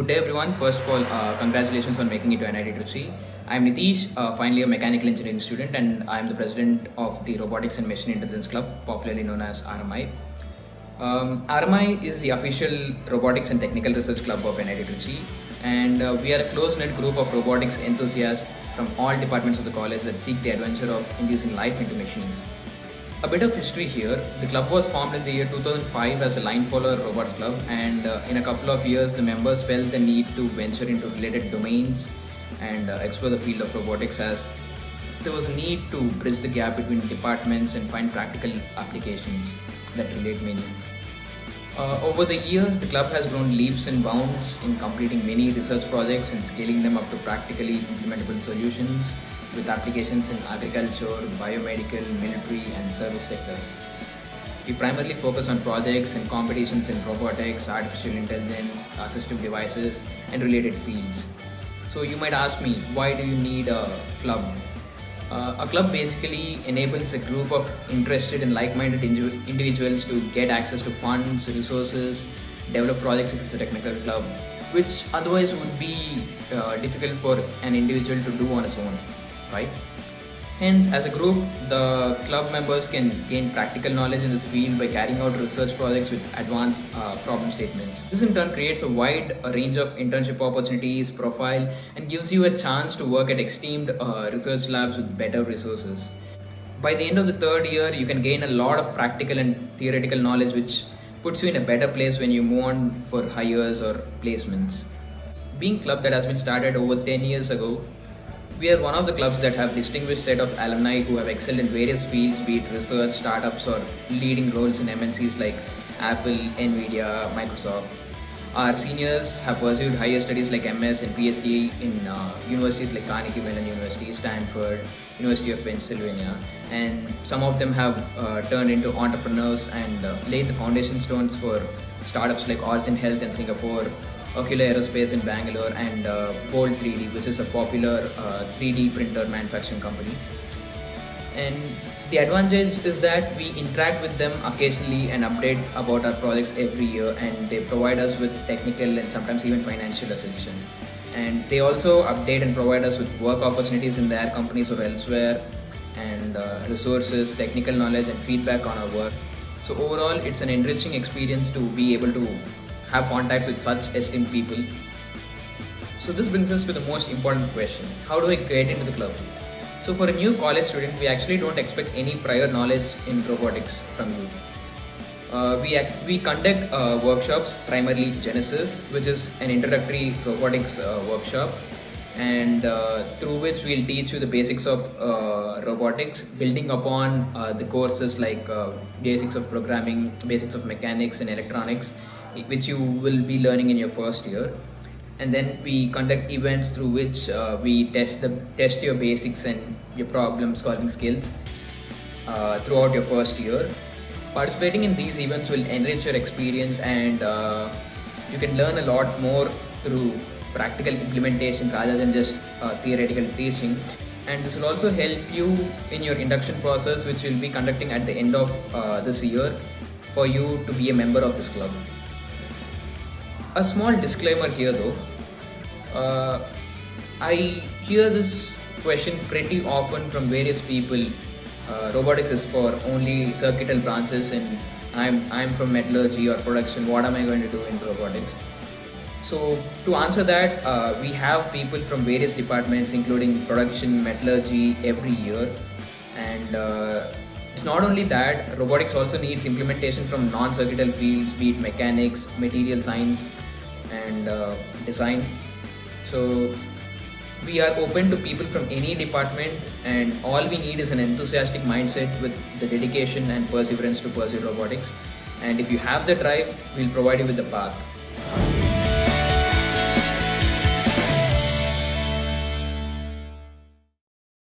Good day everyone. First of all, congratulations on making it to NIT Trichy. I'm Nitish, finally a mechanical engineering student, and I'm the president of the Robotics and Machine Intelligence Club, popularly known as RMI. RMI is the official robotics and technical research club of NIT Trichy, and we are a close-knit group of robotics enthusiasts from all departments of the college that seek the adventure of inducing life into machines. A bit of history here. The club was formed in the year 2005 as a line follower robots club, and in a couple of years, the members felt the need to venture into related domains and explore the field of robotics, as there was a need to bridge the gap between departments and find practical applications that relate many. Over the years, the club has grown leaps and bounds in completing many research projects and scaling them up to practically implementable solutions with applications in agriculture, biomedical, military, and service sectors. We primarily focus on projects and competitions in robotics, artificial intelligence, assistive devices, and related fields. So you might ask me, why do you need a club? A club basically enables a group of interested and like-minded individuals to get access to funds, resources, develop projects if it's a technical club, which otherwise would be difficult for an individual to do on its own, right? Hence, as a group, the club members can gain practical knowledge in this field by carrying out research projects with advanced problem statements. This in turn creates a wide range of internship opportunities, profile, and gives you a chance to work at esteemed research labs with better resources. By the end of the third year, you can gain a lot of practical and theoretical knowledge, which puts you in a better place when you move on for hires or placements. Being a club that has been started over 10 years ago, we are one of the clubs that have distinguished set of alumni who have excelled in various fields, be it research, startups, or leading roles in MNCs like Apple, Nvidia, Microsoft. Our seniors have pursued higher studies like MS and PhD in universities like Carnegie Mellon University, Stanford, University of Pennsylvania, and some of them have turned into entrepreneurs and laid the foundation stones for startups like Origin Health in Singapore, Ocular Aerospace in Bangalore, and Bolt 3D, which is a popular 3D printer manufacturing company. And the advantage is that we interact with them occasionally and update about our projects every year, and they provide us with technical and sometimes even financial assistance. And they also update and provide us with work opportunities in their companies or elsewhere, and resources, technical knowledge, and feedback on our work. So overall, it's an enriching experience to be able to have contacts with such esteemed people. So this brings us to the most important question: how do I get into the club? So for a new college student, we actually don't expect any prior knowledge in robotics from you. We conduct workshops, primarily Genesis, which is an introductory robotics workshop, and through which we'll teach you the basics of robotics, building upon the courses like basics of programming, basics of mechanics and electronics, which you will be learning in your first year. And then we conduct events through which we test your basics and your problem solving skills throughout your first year. Participating in these events will enrich your experience, and you can learn a lot more through practical implementation rather than just theoretical teaching. And this will also help you in your induction process, which we'll be conducting at the end of this year for you to be a member of this club. A small disclaimer here though, I hear this question pretty often from various people. Robotics is for only circuital branches, and I'm from metallurgy or production. What am I going to do in robotics? So to answer that, we have people from various departments including production, metallurgy every year, and it's not only that, robotics also needs implementation from non-circuital fields, be it mechanics, material science, and design. So we are open to people from any department, and all we need is an enthusiastic mindset with the dedication and perseverance to pursue robotics. And if you have the drive, we'll provide you with the path.